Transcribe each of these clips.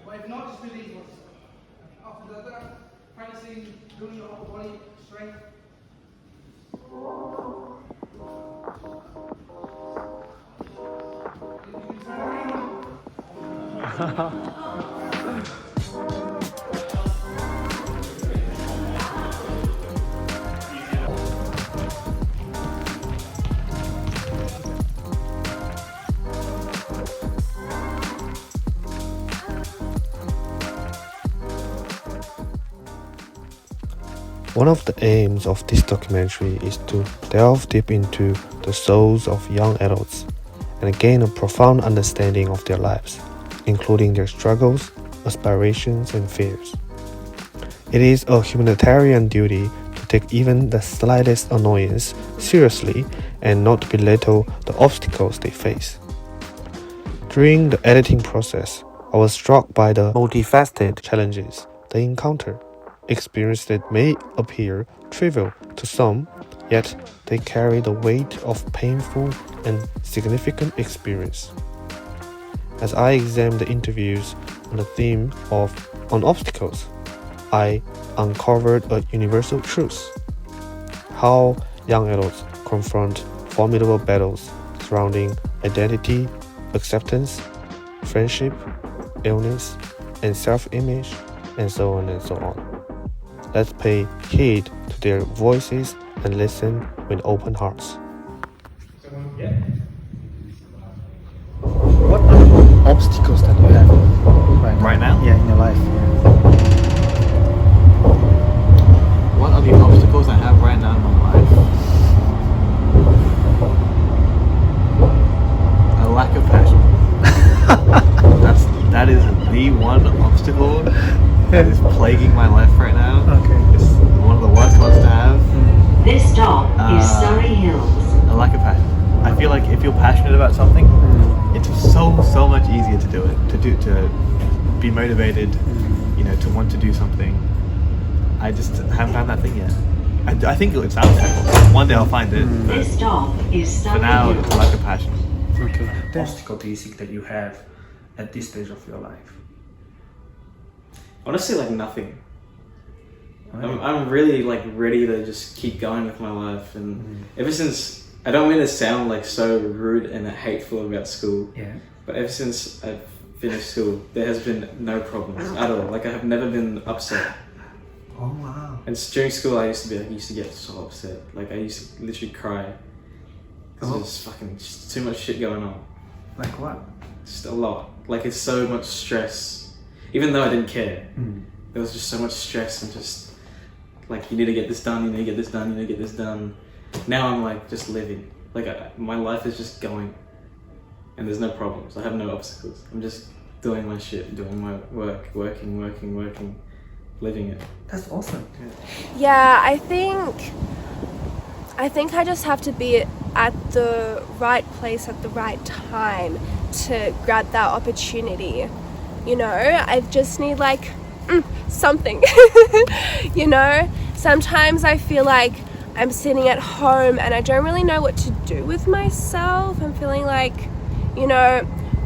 But if not, just release once. After that, practicing doing your whole body strength. One of the aims of this documentary is to delve deep into the souls of young adults and gain a profound understanding of their lives, including their struggles, aspirations, and fears. It is a humanitarian duty to take even the slightest annoyance seriously and not belittle the obstacles they face. During the editing process, I was struck by the multifaceted challenges they encounter. Experiences that may appear trivial to some, yet they carry the weight of painful and significant experience. As I examined the interviews on the theme of obstacles, I uncovered a universal truth: how young adults confront formidable battles surrounding identity, acceptance, friendship, illness, and self-image, and so on and so on. Let's pay heed to their voices and listen with open hearts. What are the obstacles that you have Right now? Yeah, in your life. What are the obstacles I have right now in my life? A lack of passion. That is the one obstacle that is plaguing my life right now. Okay. It's one of the worst ones to have. This stop is Surrey Hills. A lack of passion. I feel like if you're passionate about something, it's so much easier to do it. To be motivated, to want to do something. I just haven't found that thing yet. I think it's out there. One day I'll find it. But This stop is for Surrey now, Hills. it's a lack of passion. Okay. Obstacle do you think that you have at this stage of your life? Honestly, like nothing. I'm really like ready to just keep going with my life, and ever since, I don't mean to sound like so rude and hateful about school, but ever since I've finished school, there has been no problems at all. Like I have never been upset. Oh wow. And during school, I used to get so upset. Like I used to literally cry. Cause there's just too much shit going on. Like what? Just a lot. Like it's so much stress. Even though I didn't care, there was just so much stress and just like you need to get this done, you need to get this done, you need to get this done. Now I'm like just living. Like my life is just going, and there's no problems. I have no obstacles. I'm just doing my shit, doing my work, working, living it. That's awesome. Yeah, I think I just have to be at the right place at the right time to grab that opportunity. I just need like something. Sometimes I feel like I'm sitting at home and I don't really know what to do with myself. I'm feeling like,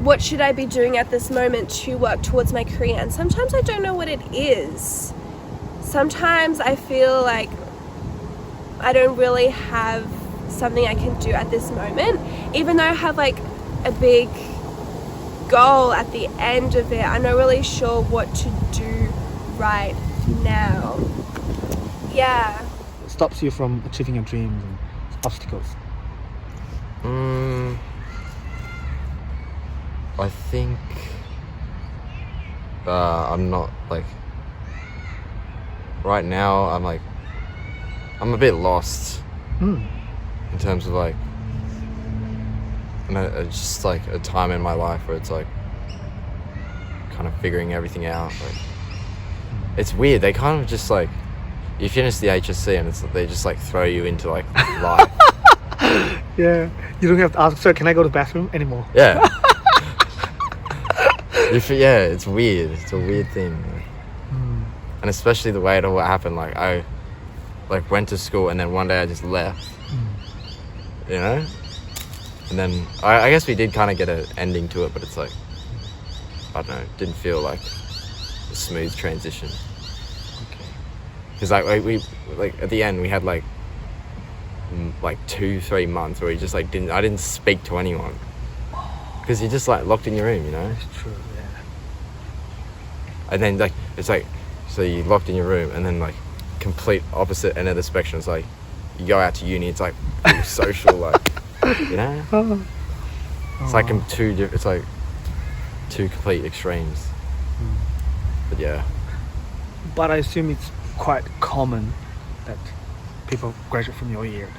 what should I be doing at this moment to work towards my career? And sometimes I don't know what it is. Sometimes I feel like I don't really have something I can do at this moment, even though I have like a big goal at the end of it. I'm not really sure what to do right now. Yeah. What stops you from achieving your dreams and obstacles? I think I'm not like right now. I'm a bit lost in terms of like, it's just like a time in my life where it's like kind of figuring everything out. Like, it's weird. They kind of just like, you finish the HSC and they just like throw you into like life. Yeah, you don't have to ask, sir, can I go to the bathroom anymore? Yeah. Yeah, it's weird. It's a weird thing. And especially the way it all happened. Like I went to school and then one day I just left. And then I guess we did kind of get an ending to it, but it's like, I don't know, it didn't feel like a smooth transition. Because we at the end we had like 2-3 months where we just like I didn't speak to anyone because you're just like locked in your room, you know. It's true, yeah. And then like it's like so you're locked in your room, and then like complete opposite end of the spectrum. It's like you go out to uni, it's like social, like you know. It's like it's like two complete extremes. But yeah. But I assume it's quite common that people graduate from your year.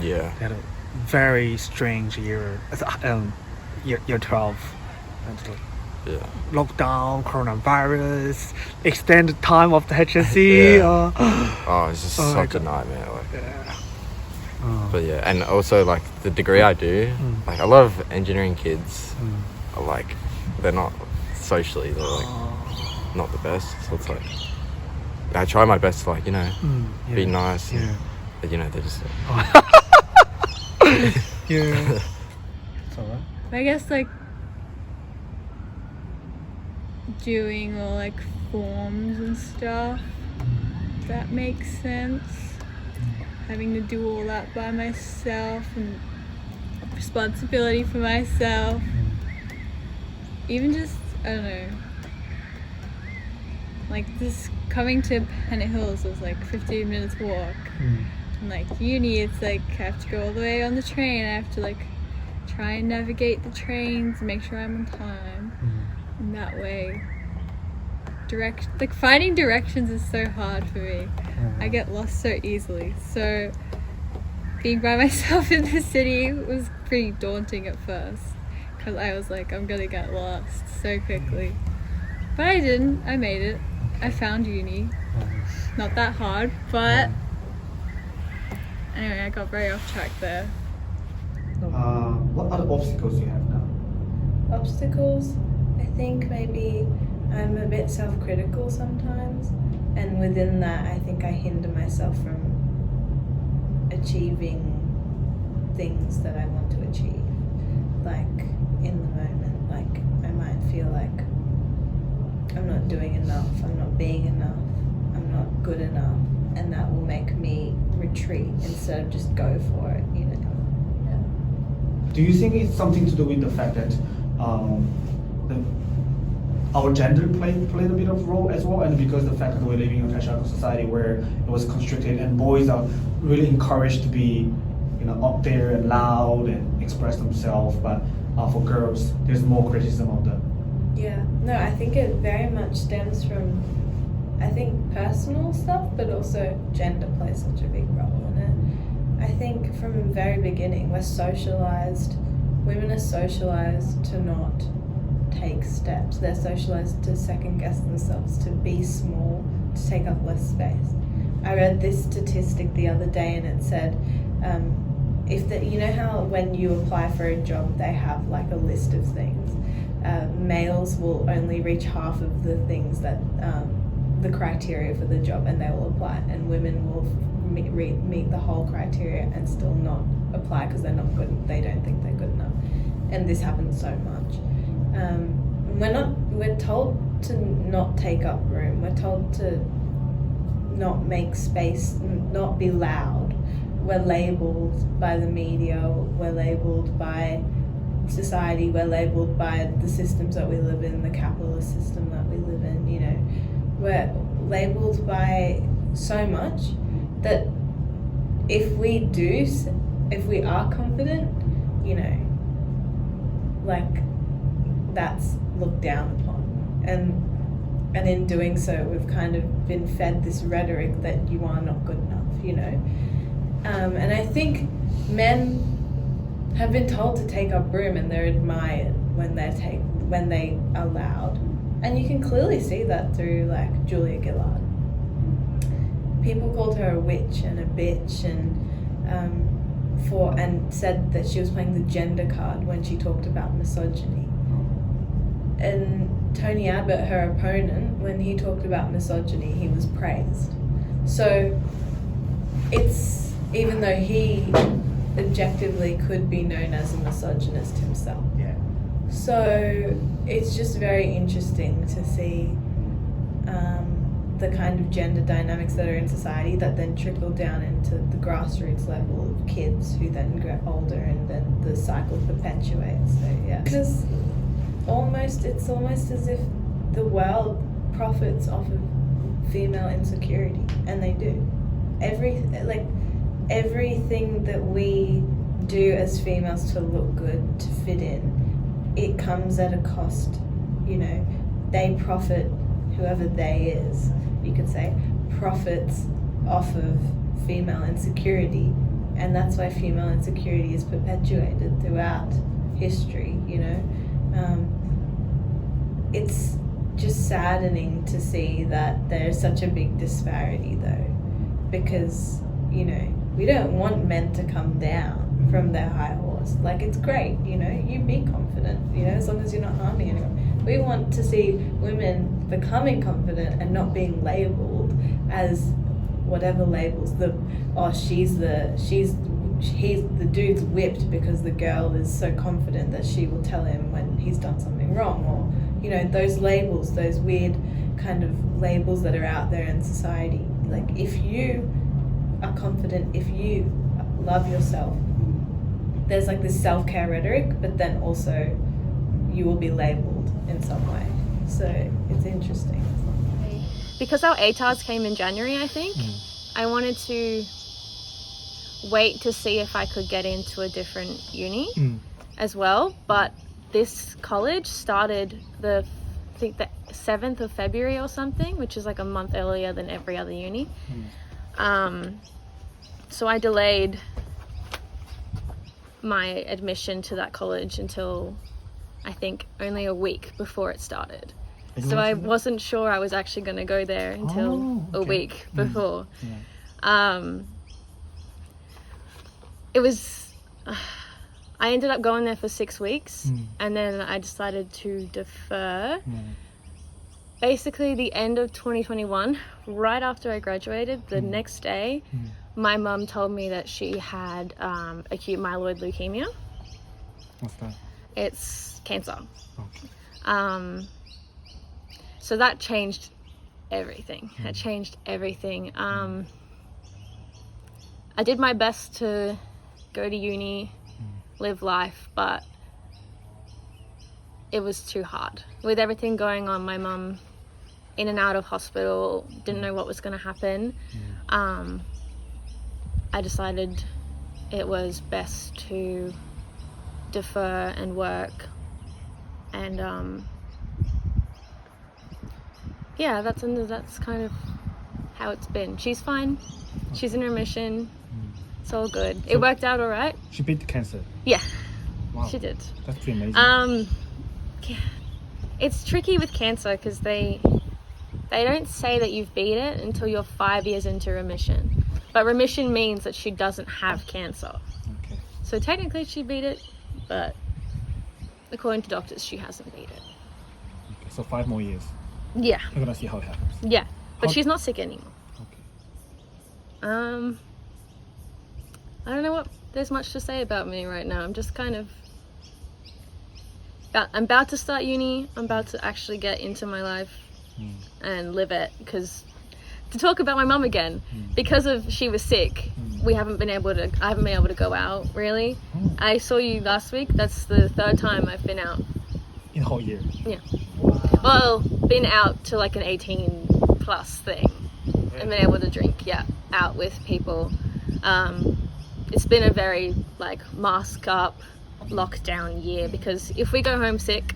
Yeah. They had a very strange year, year 12. And like Yeah. lockdown, coronavirus, extended time of the HSC. Yeah. Oh, it's just Oh my such a God. nightmare. Like. Yeah. But yeah, and also like the degree I do, like a lot of engineering kids are like, they're not socially, they're like not the best. So it's like, I try my best to like, you know, be nice. Yeah. But you know, they're just Yeah. It's alright. I guess like doing all like forms and stuff, that makes sense. Having to do all that by myself and responsibility for myself. Even just, I don't know, like this coming to Penno Hills was like 15 minutes walk. And like uni, it's like I have to go all the way on the train. I have to like try and navigate the trains, make sure I'm on time. And that way, finding directions is so hard for me. I get lost so easily. So being by myself in the city was pretty daunting at first, because I was like, I'm gonna get lost so quickly. But I didn't. I made it. I found uni. Not that hard, but anyway, I got very off track there. What other obstacles do you have now? Obstacles? I think maybe I'm a bit self-critical sometimes, and within that I think I hinder myself from achieving things that I want to achieve. Like in the moment, like I might feel like I'm not doing enough, I'm not being enough, I'm not good enough, and that will make me retreat instead of just go for it, you know. Do you think it's something to do with the fact that our gender played a bit of role as well, and because the fact that we're living in a patriarchal society where it was constricted and boys are really encouraged to be, you know, up there and loud and express themselves, but for girls there's more criticism of them. Yeah, no, I think it very much stems from, I think, personal stuff, but also gender plays such a big role in it. I think from the very beginning we're socialized, women are socialized to not take steps. They're socialized to second guess themselves, to be small, to take up less space. I read this statistic the other day, and it said, you know how when you apply for a job they have like a list of things, males will only reach half of the things that the criteria for the job, and they will apply, and women will meet the whole criteria and still not apply because they're not good, they don't think they're good enough. And this happens so much. We're told to not take up room, we're told to not make space, not be loud. We're labelled by the media, we're labelled by society, we're labelled by the systems that we live in, the capitalist system that we live in, you know. We're labelled by so much that if we are confident, you know, like that's looked down upon, and in doing so we've kind of been fed this rhetoric that you are not good enough, you know. And I think men have been told to take up room, and they're admired when they are loud, and you can clearly see that through like Julia Gillard. People called her a witch and a bitch, and said that she was playing the gender card when she talked about misogyny. And Tony Abbott, her opponent, when he talked about misogyny, he was praised. So it's, even though he objectively could be known as a misogynist himself. Yeah. So it's just very interesting to see the kind of gender dynamics that are in society that then trickle down into the grassroots level of kids who then get older, and then the cycle perpetuates. So yeah, because it's almost as if the world profits off of female insecurity, and they do. Everything that we do as females to look good, to fit in, it comes at a cost. You know, they profit, whoever they is, you could say, profits off of female insecurity, and that's why female insecurity is perpetuated throughout history, you know. It's just saddening to see that there's such a big disparity though, because, you know, we don't want men to come down from their high horse. Like, it's great, you know, you be confident, you know, as long as you're not harming anyone. We want to see women becoming confident and not being labelled as whatever labels he's the dude's whipped because the girl is so confident that she will tell him when he's done something wrong, or, you know, those labels, those weird kind of labels that are out there in society. Like, if you are confident, if you love yourself, there's like this self-care rhetoric, but then also you will be labelled in some way. So it's interesting. Because our ATARs came in January, I think, I wanted to wait to see if I could get into a different uni as well. But this college started I think the 7th of February or something, which is like a month earlier than every other uni. So I delayed my admission to that college until I think only a week before it started. So I wasn't sure I was actually going to go there until a week before. It was, I ended up going there for 6 weeks, and then I decided to defer. Basically the end of 2021, right after I graduated, the next day, my mum told me that she had acute myeloid leukemia. What's that? It's cancer. Okay. So that changed everything. It changed everything. I did my best to go to uni, live life, but it was too hard. With everything going on, my mum in and out of hospital, didn't know what was going to happen. I decided it was best to defer and work, and yeah, that's kind of how it's been. She's fine. She's in remission. It's all good. It worked out all right. She beat the cancer. Yeah, wow. She did. That's pretty amazing. Yeah. It's tricky with cancer because they don't say that you've beat it until you're 5 years into remission. But remission means that she doesn't have cancer. Okay. So technically she beat it, but according to doctors, she hasn't beat it. Okay, so 5 more years. Yeah. We're gonna see how it happens. Yeah, but she's not sick anymore. Okay. I don't know what there's much to say about me right now. I'm just kind of I'm about to start uni. I'm about to actually get into my life and live it, because to talk about my mum again, because of she was sick, I haven't been able to go out really. I saw you last week. That's the 3rd time I've been out in a whole year. Yeah. Well, been out to like an 18 plus thing and been able to drink out with people. It's been a very like mask up lockdown year, because if we go home sick,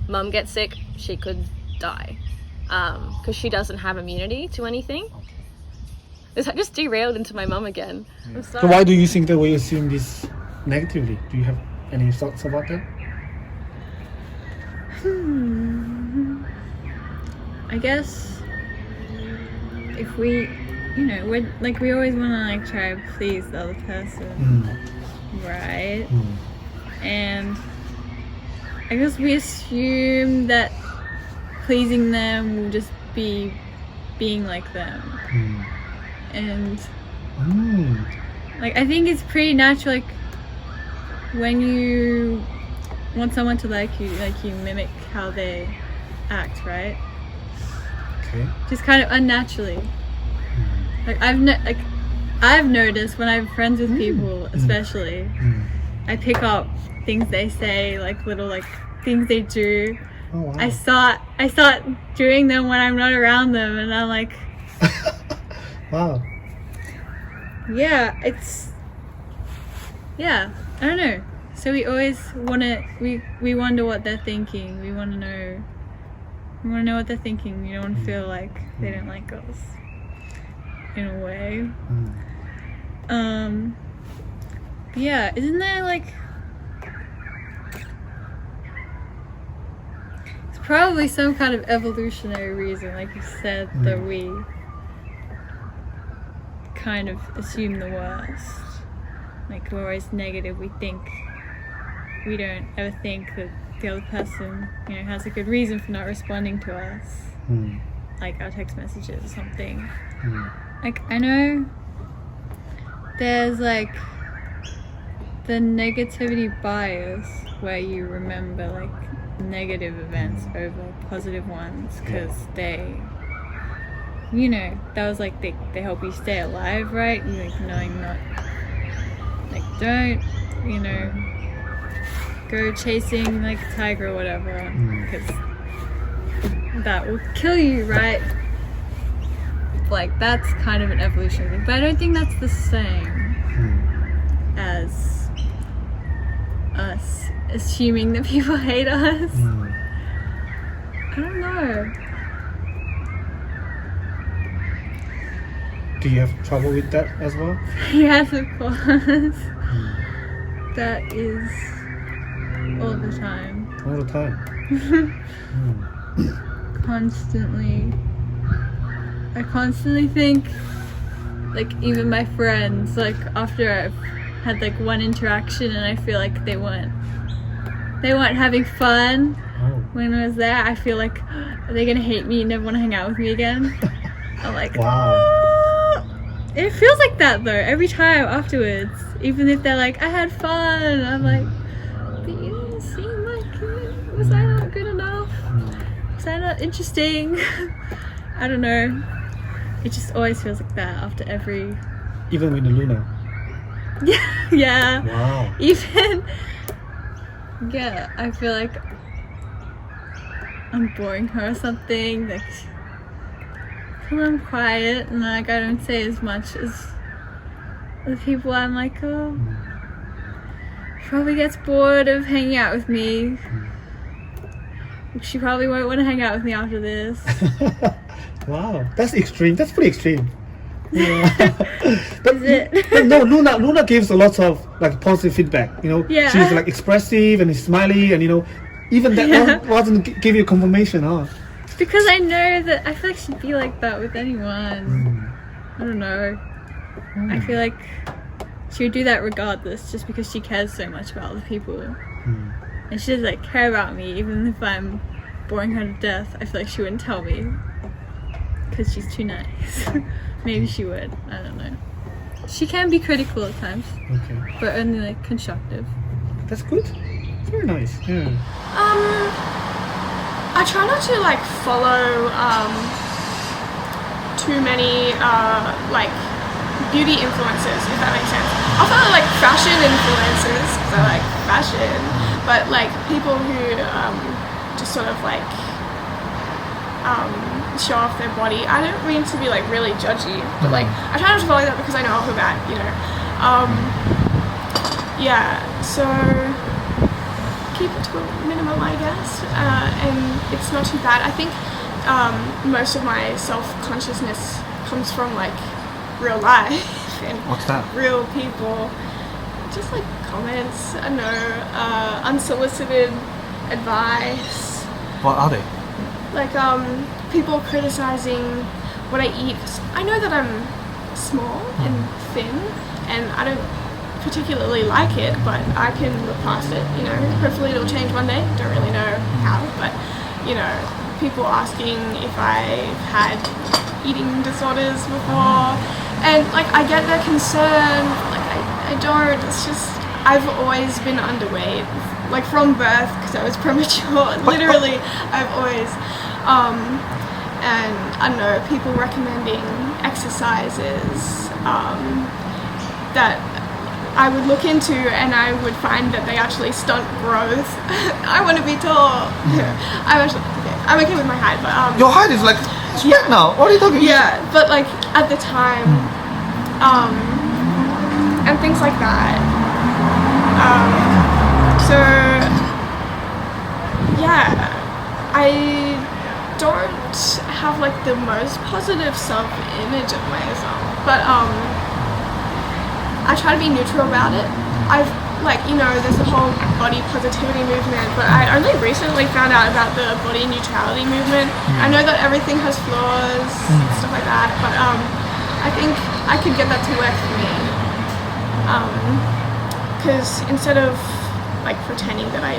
mum gets sick, she could die, because she doesn't have immunity to anything. This I just derailed into my mum again. Yeah. I'm sorry. So why do you think that we assume this negatively? Do you have any thoughts about that? I guess if we, you know, we always want to like try to please the other person, right? And I guess we assume that pleasing them will just be being like them. And like I think it's pretty natural, like when you want someone to like you mimic how they act, right? Okay. Just kind of unnaturally. Like I've noticed when I'm friends with people, especially, I pick up things they say, like little like things they do. Oh, wow. I start doing them when I'm not around them, and I'm like, wow. Yeah, I don't know. So we always we wonder what they're thinking. We want to know what they're thinking. We don't want to feel like they don't like us, in a way. Yeah, isn't there like, it's probably some kind of evolutionary reason, like you said, that we kind of assume the worst. Like we're always negative. We don't ever think that the other person, you know, has a good reason for not responding to us, like our text messages or something. Like I know there's like the negativity bias where you remember like negative events over positive ones because they, you know, that was like they help you stay alive, right? You like knowing not, like don't, you know, go chasing like a tiger or whatever, because that will kill you, right? Like that's kind of an evolutionary thing, but I don't think that's the same as us assuming that people hate us. I don't know. Do you have trouble with that as well? Yes, of course. That is all the time. All the time. Constantly. I constantly think, like even my friends, like after I've had like one interaction and I feel like they weren't having fun when I was there, I feel like, are they gonna hate me and never want to hang out with me again? I'm like, wow. It feels like that though every time afterwards, even if they're like, I had fun, I'm like, but you didn't seem like it. Was I not good enough? Was I not interesting? I don't know. It just always feels like that after every... Even with the Luna? Yeah. Wow. Even... Yeah, I feel like I'm boring her or something. Like, I'm quiet and like I don't say as much as the people I'm like, oh, she probably gets bored of hanging out with me. She probably won't want to hang out with me after this. Wow, that's extreme. That's pretty extreme. Yeah. But, is it? But no, Luna gives a lot of like positive feedback. You know, yeah. She's like expressive and smiley, and you know, even that wasn't give you confirmation, huh? Because I know that I feel like she'd be like that with anyone. I don't know. I feel like she would do that regardless, just because she cares so much about other people. And she doesn't like care about me, even if I'm boring her to death. I feel like she wouldn't tell me because she's too nice. Maybe she would. I don't know. She can be critical at times, but only like constructive. That's good. Very nice. Yeah. I try not to like follow too many like beauty influencers, if that makes sense. I follow like fashion influencers because I like fashion, but like people who just sort of like show off their body. I don't mean to be like really judgy, but like I try not to follow that because I know I'll feel bad, you know. Yeah, so keep it to a minimum, I guess, and it's not too bad. I think most of my self-consciousness comes from like real life and what's that? Real people, just like comments, I don't know, unsolicited advice. What are they? Like people criticizing what I eat. I know that I'm small and thin, and I don't particularly like it, but I can look past it, you know. Hopefully it'll change one day. Don't really know how, but you know, people asking if I've had eating disorders before, and like I get their concern. Like I don't. It's just I've always been underweight, like from birth, because I was premature. Literally, I've always and I don't know, people recommending exercises that I would look into, and I would find that they actually stunt growth. I want to be tall. I'm okay with my height, but Your height is like straight now. What are you talking? Yeah, but like at the time, and things like that. So yeah, I don't have like the most positive self-image of myself, but I try to be neutral about it. I've there's the whole body positivity movement, but I only recently found out about the body neutrality movement. I know that everything has flaws, stuff like that, but I think I could get that to work for me. Because instead of like pretending that I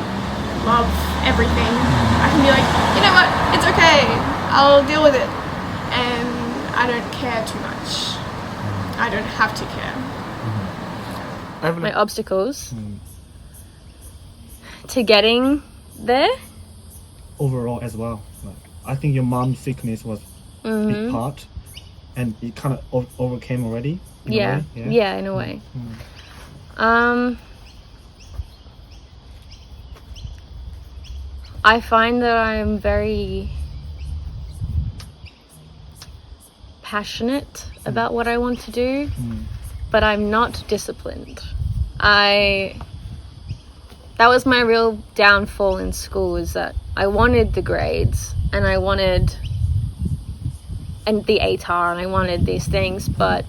love everything, I can be like, you know what, it's okay, I'll deal with it, and I don't care too much. I don't have to care. My obstacles to getting there. Overall as well. Like, I think your mom's sickness was a big part, and it kind of overcame already. Yeah, in a way. I find that I'm very passionate about what I want to do, but I'm not disciplined. That was my real downfall in school, is that I wanted the grades and I wanted the ATAR and I wanted these things, but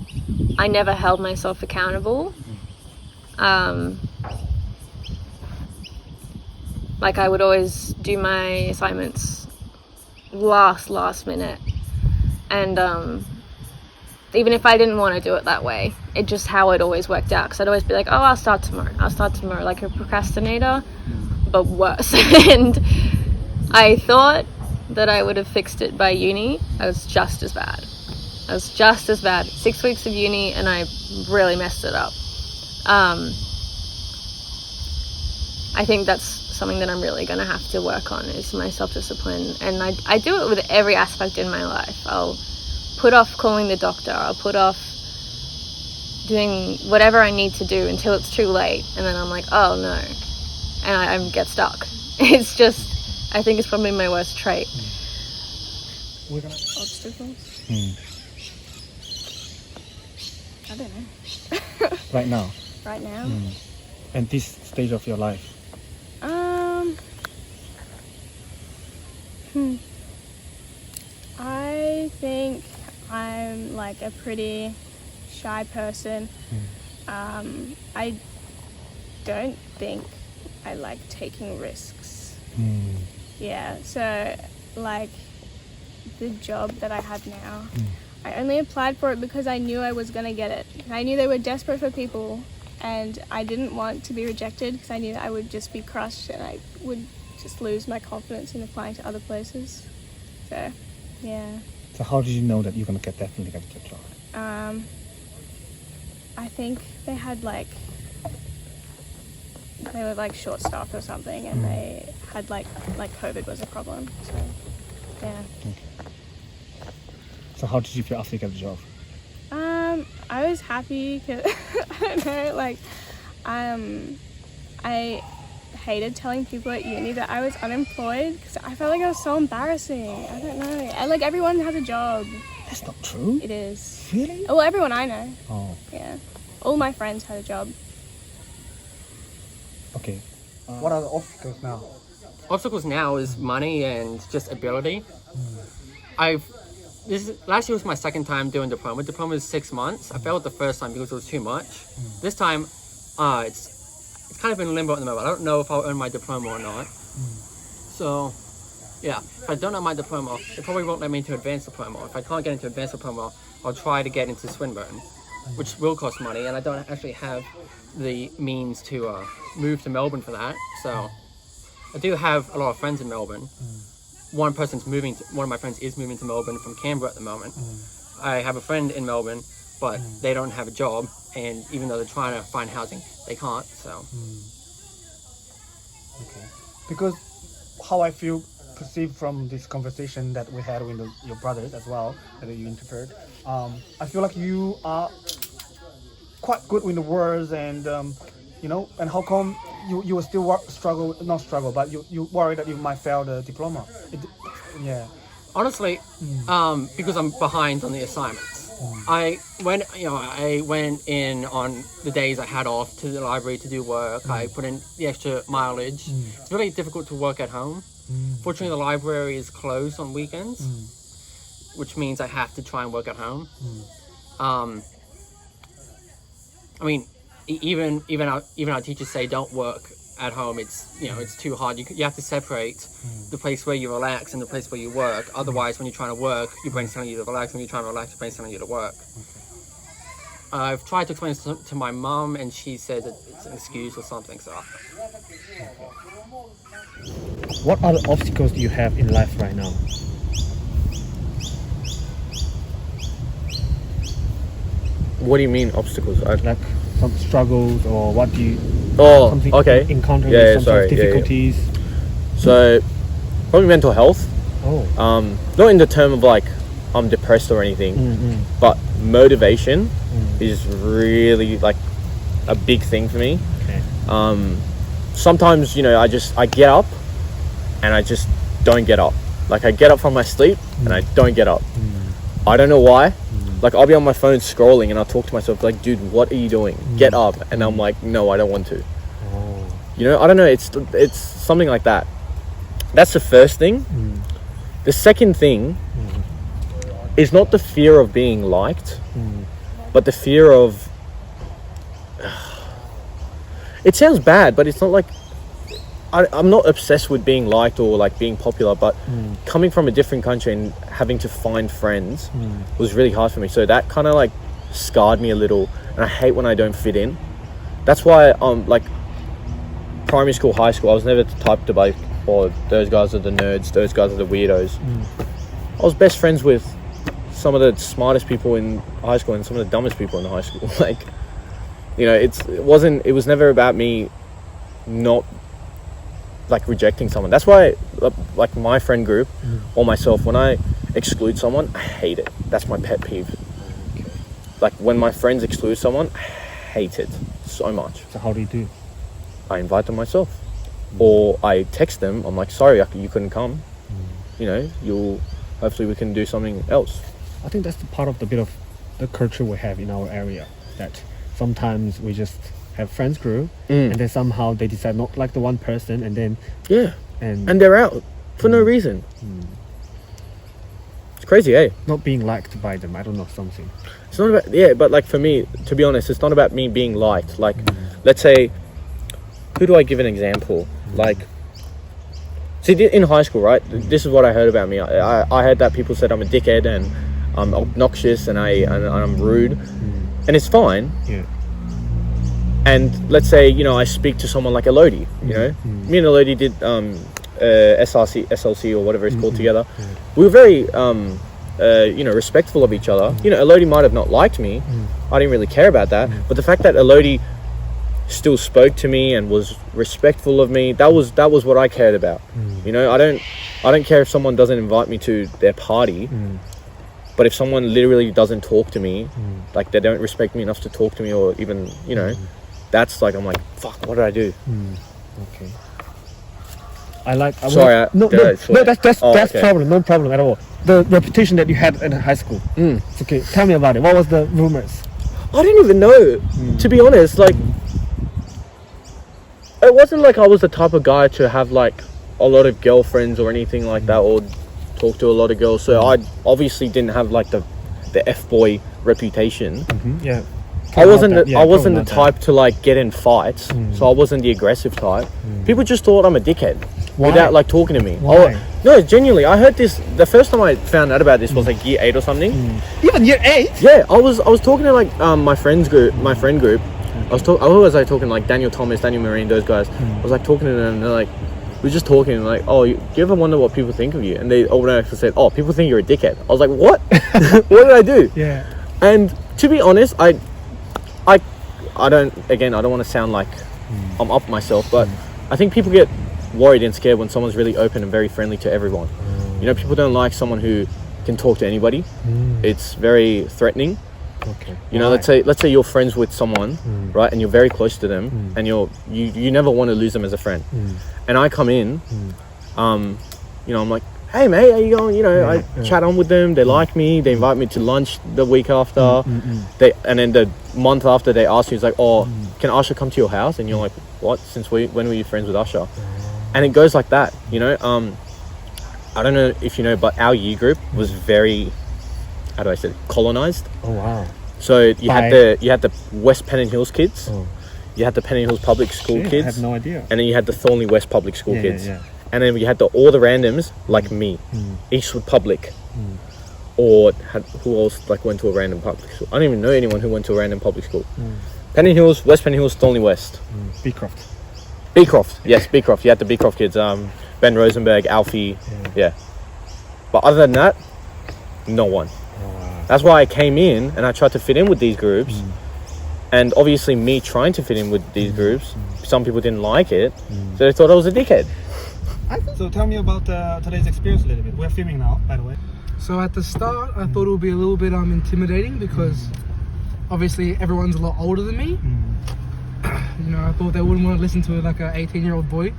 I never held myself accountable. Like I would always do my assignments last minute, and even if I didn't want to do it that way, it just how it always worked out, because I'd always be like, oh, I'll start tomorrow, like a procrastinator, but worse. And I thought that I would have fixed it by uni. I was just as bad. 6 weeks of uni and I really messed it up. I think that's something that I'm really going to have to work on, is my self-discipline. And I do it with every aspect in my life. I'll put off calling the doctor. I'll put off doing whatever I need to do until it's too late. And then I'm like, oh no. And I get stuck. It's just, I think it's probably my worst trait. Obstacles? I don't know. Right now? Right now? And this stage of your life? I think I'm like a pretty shy person. I don't think I like taking risks. Yeah, so like the job that I have now, I only applied for it because I knew I was going to get it. I knew they were desperate for people, and I didn't want to be rejected because I knew that I would just be crushed and I would just lose my confidence in applying to other places. So, yeah. So how did you know that you're going to get that thing to get your job? I think they had they were like short staffed or something, and they had like COVID was a problem. So, yeah. Okay. So how did you feel after you got the job? I was happy because I don't know, I hated telling people at uni that I was unemployed because I felt like it was so embarrassing. I don't know. Everyone has a job. That's not true. It is. Really? Well, everyone I know. Oh. Yeah. All my friends had a job. Okay. What are the obstacles now? Obstacles now is money and just ability. Last year was my second time doing diploma. Diploma is 6 months. I failed the first time because it was too much. This time, it's kind of in limbo at the moment. I don't know if I'll earn my diploma or not. So, yeah, if I don't earn my diploma, it probably won't let me into advanced diploma. If I can't get into advanced diploma, I'll try to get into Swinburne, which will cost money, and I don't actually have the means to move to Melbourne for that. So, I do have a lot of friends in Melbourne. One of my friends is moving to Melbourne from Canberra at the moment. I have a friend in Melbourne, but they don't have a job, and even though they're trying to find housing, they can't, so. Okay. Because how I feel perceive from this conversation that we had with your brothers as well, that you interviewed, I feel like you are quite good with the words, and you know, and how come you will still not struggle, but you worry that you might fail the diploma? Yeah. Honestly, because I'm behind on the assignments. I went in on the days I had off to the library to do work. I put in the extra mileage. It's really difficult to work at home. Fortunately, the library is closed on weekends, which means I have to try and work at home. I mean, even our teachers say don't work at home. It's it's too hard. You have to separate the place where you relax and the place where you work. Otherwise, when you're trying to work, your brain's telling you to relax. When you're trying to relax, your brain's telling you to work. I've tried to explain this to my mum, and she said that it's an excuse or something. So. What other obstacles do you have in life right now? What do you mean obstacles? Like some struggles, or what do you? Oh, okay. Encounter some sort of difficulties. So, probably mental health. Oh. Not in the term of like I'm depressed or anything, but motivation is really like a big thing for me. Okay. Sometimes I get up and I just don't get up. Like I get up from my sleep and I don't get up. I don't know why. Like I'll be on my phone scrolling and I'll talk to myself like, dude, what are you doing? Get up. And I'm like, no, I don't want to. I don't know. It's something like that. That's the first thing. The second thing is not the fear of being liked, but the fear of, it sounds bad, but it's not like, I'm not obsessed with being liked or like being popular, but coming from a different country and having to find friends was really hard for me. So that kind of like scarred me a little, and I hate when I don't fit in. That's why like primary school, high school, I was never the type to like, oh, those guys are the nerds, those guys are the weirdos. I was best friends with some of the smartest people in high school and some of the dumbest people in the high school. Like, it was never about me not like rejecting someone. That's why like my friend group or myself, when I exclude someone, I hate it. That's my pet peeve. Like when my friends exclude someone, I hate it so much. So how do you do? I invite them myself, or I text them. I'm like, sorry, you couldn't come. Hopefully we can do something else. I think that's the part of the bit of the culture we have in our area, that sometimes we just have friends group and then somehow they decide not like the one person, and then and they're out for no reason. It's crazy, eh? Not being liked by them. I don't know, something. It's not about but like for me, to be honest, it's not about me being liked. Like let's say, who do I give an example? Like, see, in high school, right? This is what I heard about me. I heard that people said I'm a dickhead and I'm obnoxious and I'm rude, and it's fine. Yeah. And let's say, I speak to someone like Elodie, me and Elodie did SLC or whatever it's called together. We were very, respectful of each other. Elodie might have not liked me. I didn't really care about that. But the fact that Elodie still spoke to me and was respectful of me, that was what I cared about. I don't care if someone doesn't invite me to their party. But if someone literally doesn't talk to me, like they don't respect me enough to talk to me, or even, that's like, I'm like, fuck, what did I do? Okay. Sorry, that's problem, no problem at all. The reputation that you had in high school. It's okay. Tell me about it. What was the rumors? I didn't even know, to be honest. Like, it wasn't like I was the type of guy to have like a lot of girlfriends or anything like that, or talk to a lot of girls. So I obviously didn't have like the F-boy reputation. Yeah. I wasn't the type to like get in fights, so I wasn't the aggressive type. People just thought I'm a dickhead without like talking to me. No, genuinely, I heard this the first time I found out about this was like year 8 or something. Even year 8? Yeah, I was talking to like my friend group. I was talking like Daniel Thomas, Daniel Marine, those guys. I was like talking to them, and they're like, we were just talking like, oh, do you ever wonder what people think of you? And they automatically said, oh, people think you're a dickhead. I was like, what? What did I do? Yeah. And to be honest, I don't want to sound like I'm up myself, but I think people get worried and scared when someone's really open and very friendly to everyone. You know, people don't like someone who can talk to anybody. It's very threatening. Okay. You know, let's say you're friends with someone, right, and you're very close to them, and you never want to lose them as a friend. And I come in, you know, I'm like, hey mate, how you going? You know, I chat on with them. They like me. They invite me to lunch the week after. And then the month after, they ask you, it's like, oh, can Asha come to your house? And you're like, what? When were you friends with Asha? And it goes like that, you know. I don't know if you know, but our year group was very, how do I say it, colonized. Oh wow. So you had the West Pennon Hills kids, you had the Pennon Hills public school kids. I had no idea. And then you had the Thornley West public school kids. Yeah. And then you had all the randoms like me, Eastwood Public, or who else like went to a random public school? I don't even know anyone who went to a random public school. Pennon Hills, West Pennon Hills, Thornley West. Beecroft, yes, Beecroft. You had the Beecroft kids, Ben Rosenberg, Alfie, yeah. But other than that, no one. That's why I came in and I tried to fit in with these groups. And obviously me trying to fit in with these groups, some people didn't like it, so they thought I was a dickhead. So tell me about today's experience a little bit. We're filming now, by the way. So at the start, I thought it would be a little bit intimidating because obviously everyone's a lot older than me. You know, I thought they wouldn't want to listen to like an 18-year-old boy.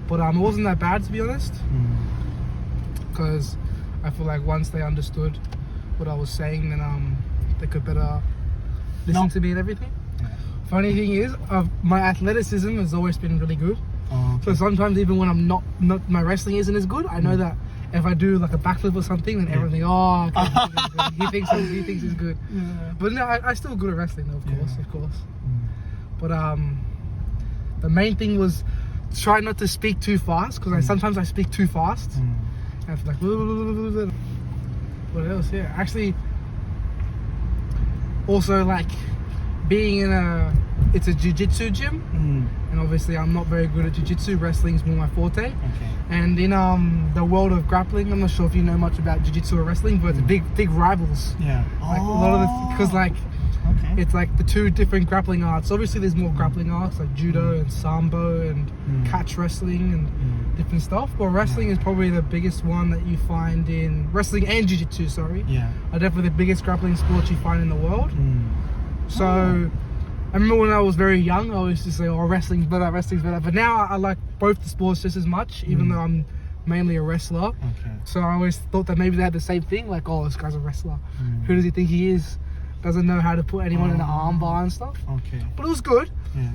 But it wasn't that bad, to be honest. Because I feel like once they understood what I was saying, then they could better listen to me and everything. Funny thing is, my athleticism has always been really good. So sometimes even when I'm not my wrestling isn't as good, I know that if I do like a backflip or something, then everyone thinks, oh, okay, he thinks he's good. But no, I still good at wrestling though, of course. But the main thing was try not to speak too fast, because sometimes I speak too fast. And I feel like, what else? Yeah, actually, also like being in it's a jiu-jitsu gym, and obviously I'm not very good at jiu-jitsu. Wrestling's more my forte. And in the world of grappling, I'm not sure if you know much about jiu-jitsu or wrestling, but it's big rivals. Like a lot of because like it's like the two different grappling arts. Obviously there's more grappling arts like judo and sambo and catch wrestling and different stuff, but wrestling is probably the biggest one that you find in wrestling and jiu-jitsu, are definitely the biggest grappling sports you find in the world. So I remember when I was very young, I used to say, oh, wrestling's better. But now I like both the sports just as much, even though I'm mainly a wrestler. So I always thought that maybe they had the same thing, like, oh, this guy's a wrestler. Who does he think he is? Doesn't know how to put anyone in an arm bar and stuff. But it was good.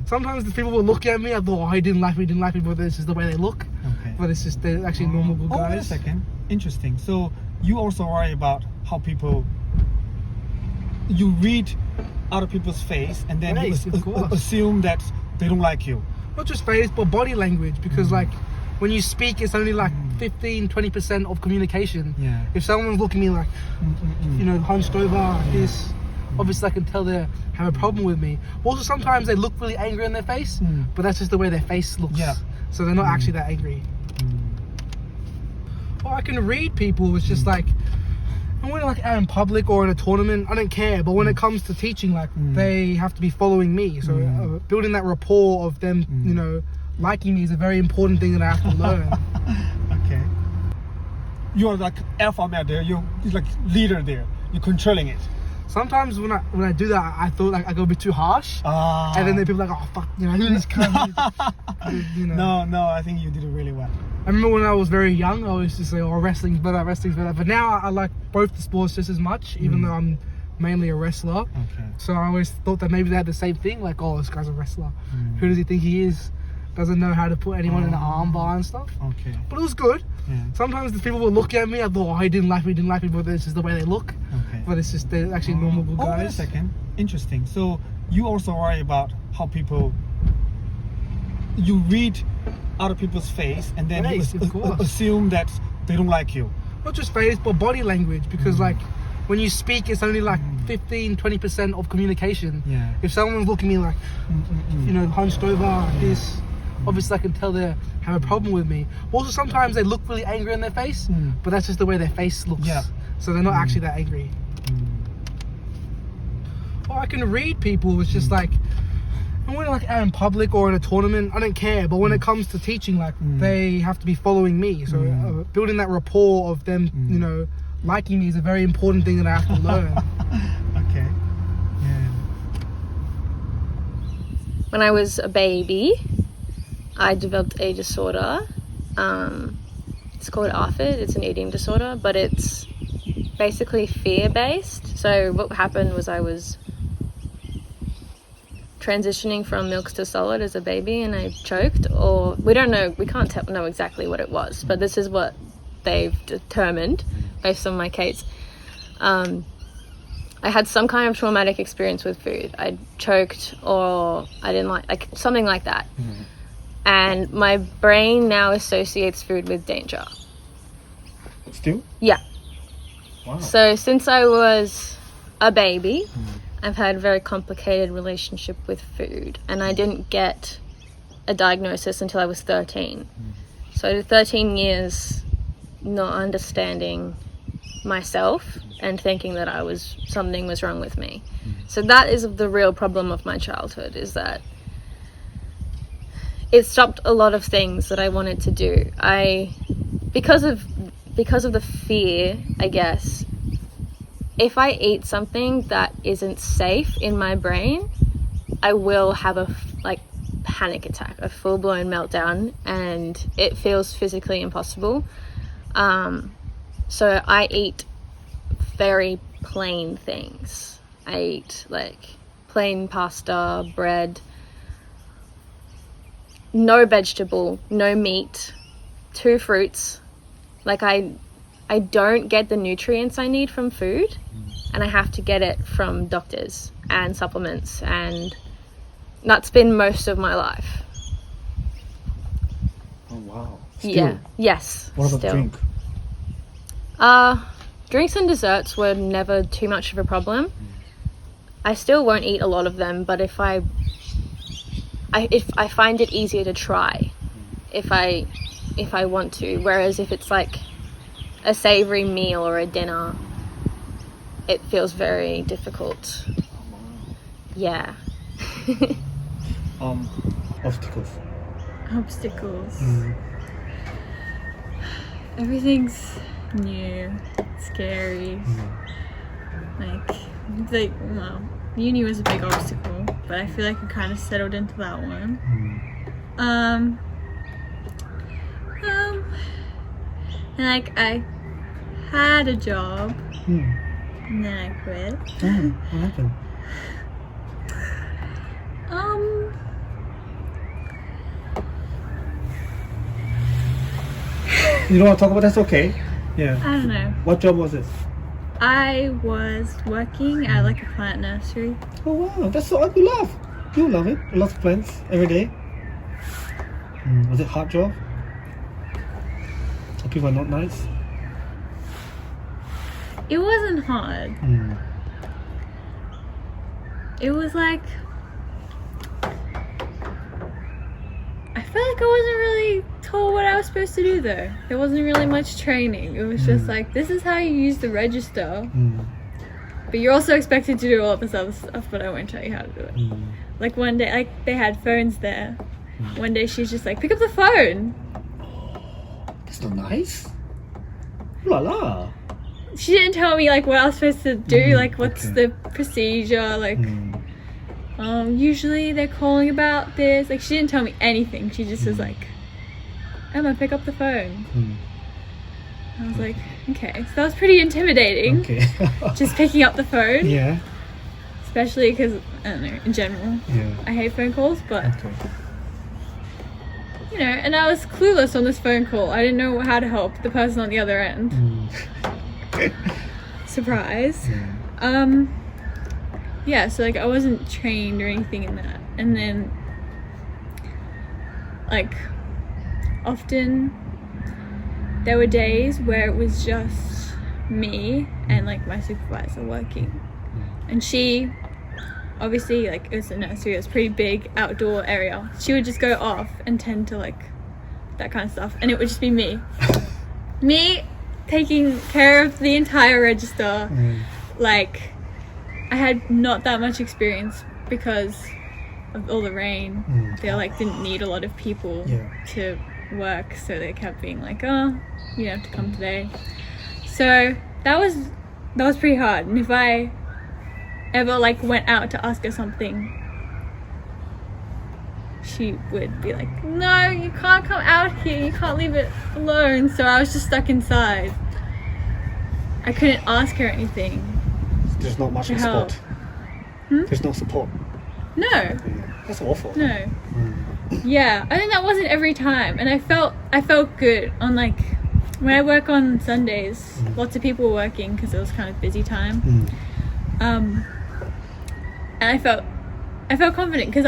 Sometimes the people would look at me, I thought, oh, he didn't like me, but this is the way they look. But it's just, they're actually normal good guys. Wait a second. Interesting. So you also worry about how people, you read other people's face and then you assume that they don't like you. Not just face, but body language, because like when you speak, it's only like 15-20% of communication. If someone's looking at me like, you know, hunched over like this, obviously I can tell they have a problem with me. Also, sometimes they look really angry on their face, but that's just the way their face looks. So they're not actually that angry. Or I can read people. It's just like, and when like out in public or in a tournament, I don't care. But when it comes to teaching, like they have to be following me. So building that rapport of them, you know, liking me is a very important thing that I have to learn. You are like alpha male there. You're like leader there. You're controlling it. Sometimes when I do that, I thought like I go a bit too harsh, and then the people are like, oh fuck, you know, this you know. No, I think you did it really well. I remember when I was very young, I used to say, oh, wrestling's better. But now I like both the sports just as much, even though I'm mainly a wrestler. So I always thought that maybe they had the same thing, like, oh, this guy's a wrestler. Who does he think he is? Doesn't know how to put anyone in an arm bar and stuff. But it was good. Sometimes the people would look at me, I thought, oh, he didn't like me, but this is the way they look. But it's just, they're actually normal good guys. Wait a second. Interesting. So you also worry about how people, you read other people's face and then you assume that they don't like you. Not just face, but body language, because like when you speak, it's only like 15-20% of communication. If someone's looking at me like, you know, hunched over like this, obviously I can tell they have a problem with me. Also, sometimes they look really angry on their face, but that's just the way their face looks. So they're not actually that angry. Or I can read people. It's just like, And when like out in public or in a tournament, I don't care. But when it comes to teaching, like they have to be following me. So building that rapport of them, you know, liking me is a very important thing that I have to learn. Okay. Yeah. When I was a baby, I developed a disorder. It's called Apted. It's an eating disorder, but it's basically fear-based. So what happened was I was transitioning from milk to solid as a baby, and I choked, or we don't know, we can't know exactly what it was, but this is what they've determined based on my case. I had some kind of traumatic experience with food. I choked, or I didn't like something like that. And my brain now associates food with danger. Still? Yeah. Wow. So since I was a baby, I've had a very complicated relationship with food, and I didn't get a diagnosis until I was 13. So I did 13 years not understanding myself and thinking that something was wrong with me. So that is the real problem of my childhood, is that it stopped a lot of things that I wanted to do. Because of the fear, I guess, if I eat something that isn't safe in my brain, I will have a panic attack, a full-blown meltdown, and it feels physically impossible. So I eat very plain things. I eat like plain pasta, bread, no vegetable, no meat, 2 fruits. Like I don't get the nutrients I need from food, and I have to get it from doctors and supplements, and that's been most of my life. Oh wow. Still? Yeah. Yes. What about still. drink? Drinks and desserts were never too much of a problem. I still won't eat a lot of them, but if I find it easier to try if I want to, whereas if it's like a savory meal or a dinner, it feels very difficult. Yeah. Obstacles. Everything's new, scary. Well, uni was a big obstacle, but I feel like I kind of settled into that one. And like I had a job, and then I quit. What happened? You don't want to talk about that? That's okay. Yeah. I don't know. What job was it? I was working at like a plant nursery. Oh wow, that's so you love. You love it. Lots of plants every day. Was it a hard job? Or people are not nice? It wasn't hard. It was like, I felt like I wasn't really told what I was supposed to do though. There wasn't really much training. It was just like, this is how you use the register. But you're also expected to do all this other stuff, but I won't tell you how to do it. Like one day, like they had phones there. One day she's just like, pick up the phone. That's not nice. Ooh la la. She didn't tell me like what I was supposed to do, like what's the procedure, like usually they're calling about this. Like she didn't tell me anything. She just was like, Emma, pick up the phone. I was like, okay. So that was pretty intimidating. Okay. Just picking up the phone. Yeah. Especially because, I don't know, in general, I hate phone calls, but you know, and I was clueless on this phone call. I didn't know how to help the person on the other end. Surprise. Yeah, so like I wasn't trained or anything in that. And then like often there were days where it was just me and like my supervisor working, and she obviously, like, it was a nursery, it was a pretty big outdoor area. She would just go off and tend to like that kind of stuff, and it would just be me taking care of the entire register. Like I had not that much experience because of all the rain, they like didn't need a lot of people to work, so they kept being like, oh, you have to come today. So that was pretty hard. And if I ever like went out to ask her something, she would be like, no, you can't come out here, you can't leave it alone. So I was just stuck inside. I couldn't ask her anything. There's not much to support. help. There's no support. No. That's awful. No. Yeah, I think that wasn't every time, and I felt good on like when I work on Sundays. Lots of people were working because it was kind of busy time, and I felt confident because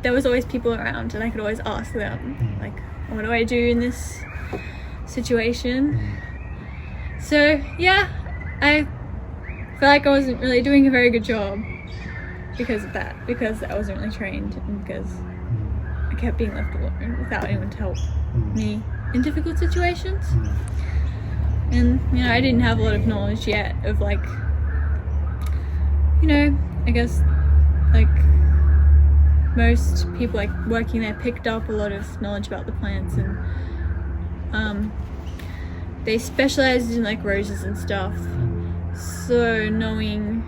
there was always people around, and I could always ask them like, what do I do in this situation? So yeah, I feel like I wasn't really doing a very good job because of that, because I wasn't really trained, and because I kept being left alone without anyone to help me in difficult situations. And you know, I didn't have a lot of knowledge yet of like, you know, I guess like most people like working there picked up a lot of knowledge about the plants, and they specialized in like roses and stuff, so knowing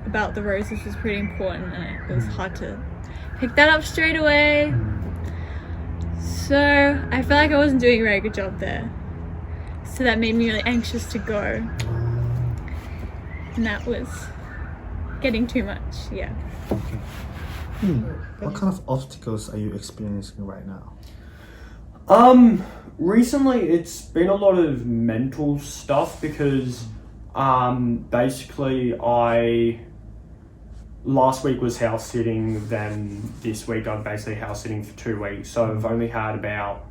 about the roses was pretty important, and it was hard to pick that up straight away. So I feel like I wasn't doing a very good job there, so that made me really anxious to go, and that was getting too much. Yeah. Okay. What kind of obstacles are you experiencing right now? Recently it's been a lot of mental stuff because basically last week was house sitting, then this week I'm basically house sitting for 2 weeks, so I've only had about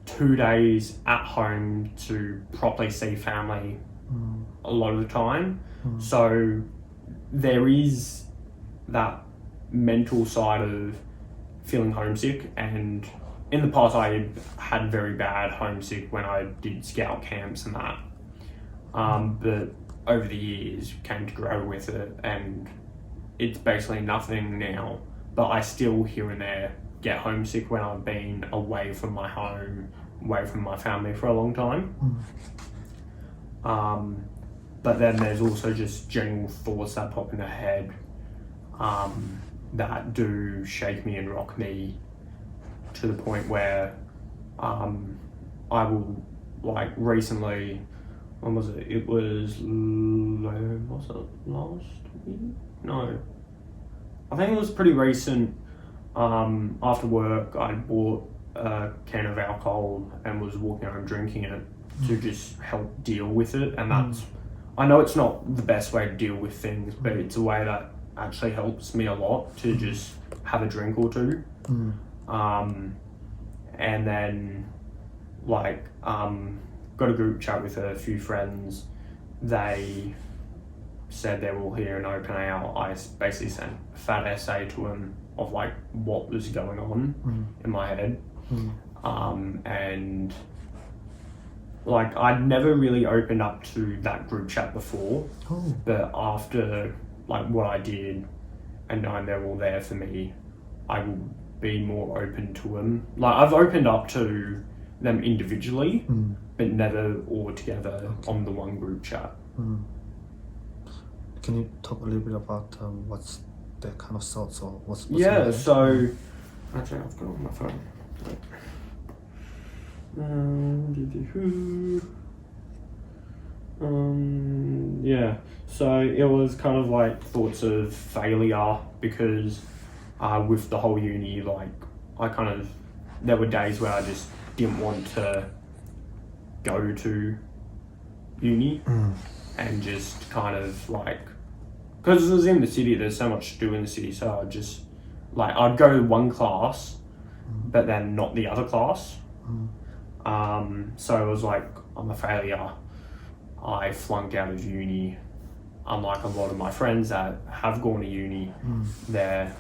2 days at home to properly see family a lot of the time. So there is that mental side of feeling homesick, and in the past I had very bad homesick when I did scout camps and that, but over the years came to grow with it, and it's basically nothing now, but I still here and there get homesick when I've been away from my home, away from my family for a long time. But then there's also just general thoughts that pop in the head that do shake me and rock me to the point where I will, like recently, when was it? It was last week? No, I think it was pretty recent. After work, I bought a can of alcohol and was walking home drinking it to just help deal with it. And that's, I know it's not the best way to deal with things, but it's a way that actually helps me a lot to just have a drink or two. And then like got a group chat with a few friends. They said they will hear an open out. I basically sent a fat essay to them of like what was going on in my head. And like I'd never really opened up to that group chat before, but after like what I did and knowing they're all there for me, I will be more open to them. Like I've opened up to them individually, but never all together on the one group chat. Can you talk a little bit about what's their kind of thoughts or what's yeah, so actually I've got it on my phone. Yeah, so it was kind of like thoughts of failure because with the whole uni, like there were days where I just didn't want to go to uni and just kind of like, because it was in the city, there's so much to do in the city, so I'd go to one class but then not the other class. So it was like, I'm a failure. I flunked out of uni. Unlike a lot of my friends that have gone to uni, they're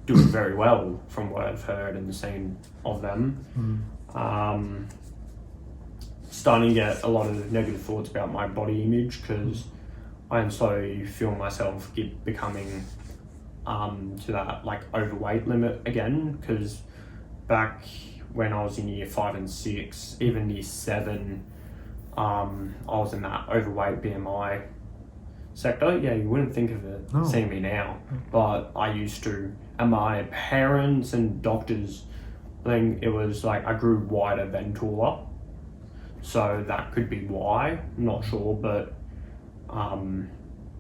doing very well from what I've heard and seen of them. Starting to get a lot of negative thoughts about my body image because I am slowly feeling myself becoming to that like overweight limit again, because back when I was in year 5 and 6, even year 7, I was in that overweight BMI sector. Yeah, you wouldn't think of it seeing me now, but I used to. And my parents and doctors, I think it was like I grew wider than taller, so that could be why. I'm not sure, but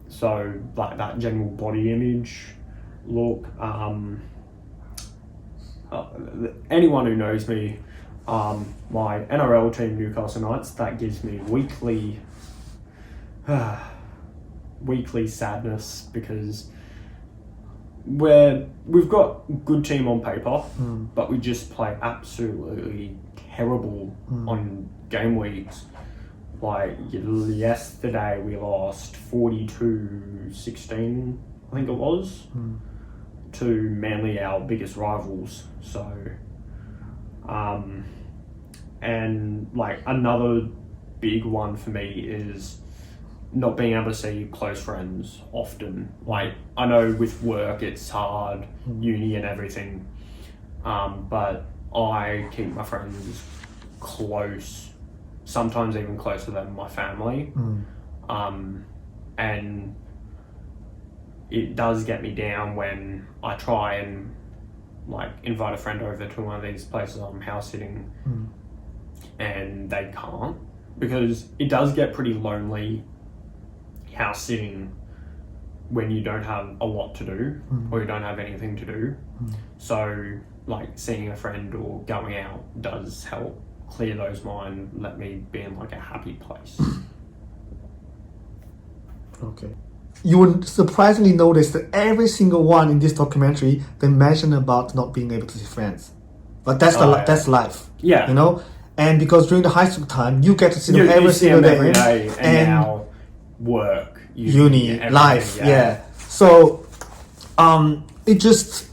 so like that general body image look. Anyone who knows me, my NRL team Newcastle Knights, that gives me weekly sadness, because we've got a good team on paper, but we just play absolutely terrible on game weeks. Like yesterday we lost 42-16, I think it was, to Manly, our biggest rivals. So and like another big one for me is not being able to see close friends often. Like, I know with work it's hard, uni and everything, but I keep my friends close, sometimes even closer than my family. And it does get me down when I try and like invite a friend over to one of these places I'm house sitting and they can't, because it does get pretty lonely house sitting when you don't have a lot to do or you don't have anything to do. So like seeing a friend or going out does help clear those mind, let me be in like a happy place. Okay. You will surprisingly notice that every single one in this documentary, they mention about not being able to see friends. But that's that's life. Yeah. You know? And because during the high school time, you get to see them every single day. Every day, and now work, uni life, yeah. So it just,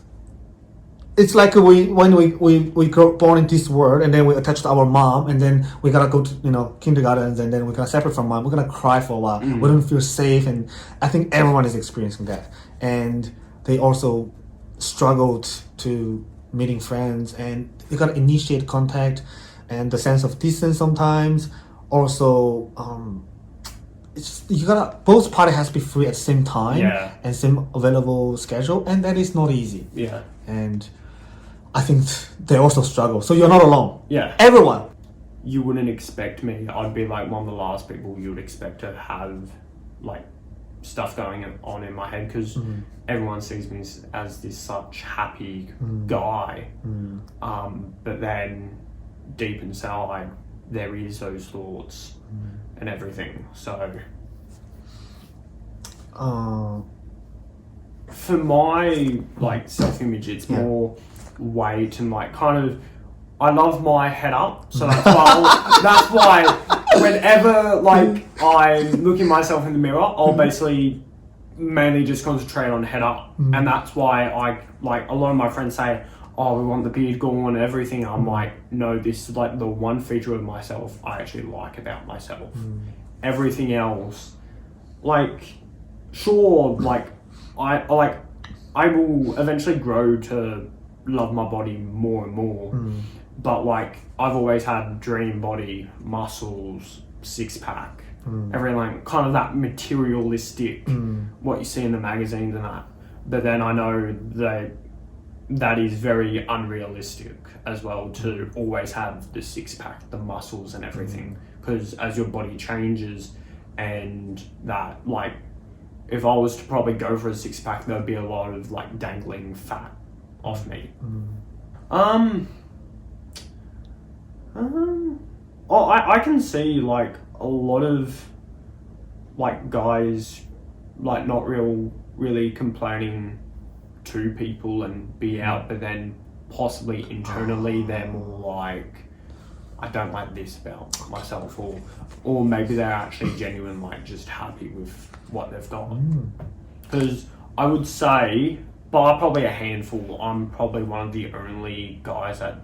it's like when we grow born in this world, and then we attach to our mom, and then we gotta go to kindergarten, and then we're gonna separate from mom. We're gonna cry for a while. We don't feel safe, and I think everyone is experiencing that. And they also struggled to meeting friends, and you gotta initiate contact, and the sense of distance sometimes. Also, it's you gotta, both party has to be free at the same time and same available schedule, and that is not easy. Yeah. And I think they also struggle. So you're not alone. Yeah. Everyone. You wouldn't expect me. I'd be like one of the last people you would expect to have like stuff going on in my head, because everyone sees me as this such happy guy. But then deep inside there is those thoughts and everything. So for my like self-image, it's more weight and like kind of, I love my head up, so that's why whenever like I look at myself in the mirror, I'll basically mainly just concentrate on head up. And that's why I like, a lot of my friends say, oh, we want the beard gone and everything. I'm like, no, this is like the one feature of myself I actually like about myself. Everything else, like, sure, like I will eventually grow to love my body more and more, but like I've always had dream body, muscles, six-pack, everything, like kind of that materialistic, what you see in the magazines and that. But then I know that is very unrealistic as well, to always have the six-pack, the muscles and everything, because as your body changes, and that, like, if I was to probably go for a six-pack, there'd be a lot of like dangling fat off me. I can see like a lot of like guys like not really complaining to people and be out, but then possibly internally they're more like, I don't like this about myself, or maybe they're actually genuine, like just happy with what they've got. Because I would say, by probably a handful, I'm probably one of the only guys that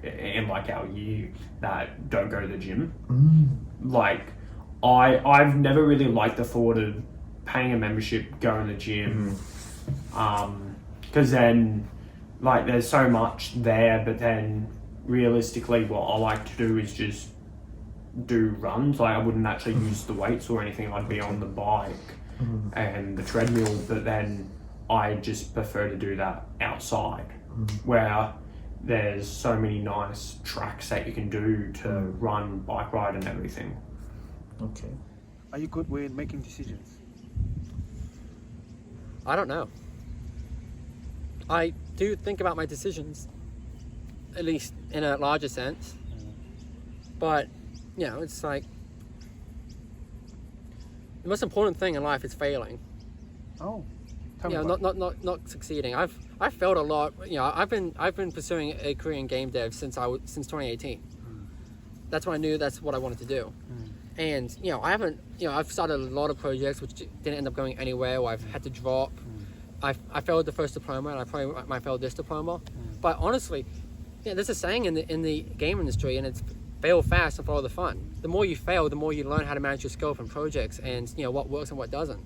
in like our year that don't go to the gym. Like I've never really liked the thought of paying a membership, going to the gym, Because then, like, there's so much there, but then realistically what I like to do is just do runs. Like, I wouldn't actually use the weights or anything. I'd be on the bike and the treadmill, but then I just prefer to do that outside where there's so many nice tracks that you can do to run, bike ride and everything. Okay. Are you good with making decisions? I don't know. I do think about my decisions, at least in a larger sense. But, you know, it's like, the most important thing in life is failing. Oh. You know, not succeeding. I've failed a lot. You know, I've been pursuing a career in game dev since 2018. That's when I knew that's what I wanted to do. And you know, I've started a lot of projects which didn't end up going anywhere, or I've had to drop. I failed the first diploma, and I probably might fail this diploma. But honestly, yeah, there's a saying in the game industry, and it's fail fast and follow the fun. The more you fail, the more you learn how to manage your scope and projects, and you know what works and what doesn't.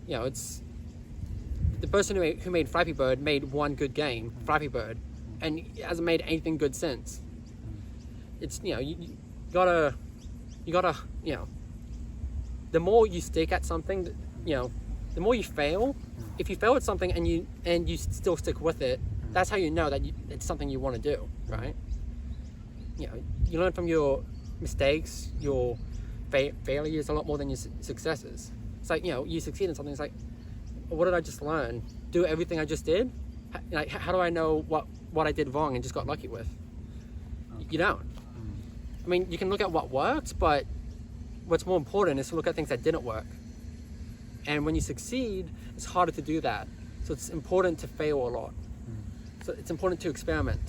You know, it's the person who made Flappy Bird made one good game, Flappy Bird, and hasn't made anything good since. It's, you know, you gotta, you know, the more you stick at something, you know, the more you fail. If you fail at something and you still stick with it, that's how you know that it's something you want to do, right? You know, you learn from your mistakes, your failures a lot more than your successes. It's like, you know, you succeed in something, it's like, what did I just learn? Do everything I just did? Like, how do I know what I did wrong and just got lucky with? You don't. I mean, you can look at what worked, but what's more important is to look at things that didn't work. And when you succeed, it's harder to do that. So it's important to fail a lot. So it's important to experiment.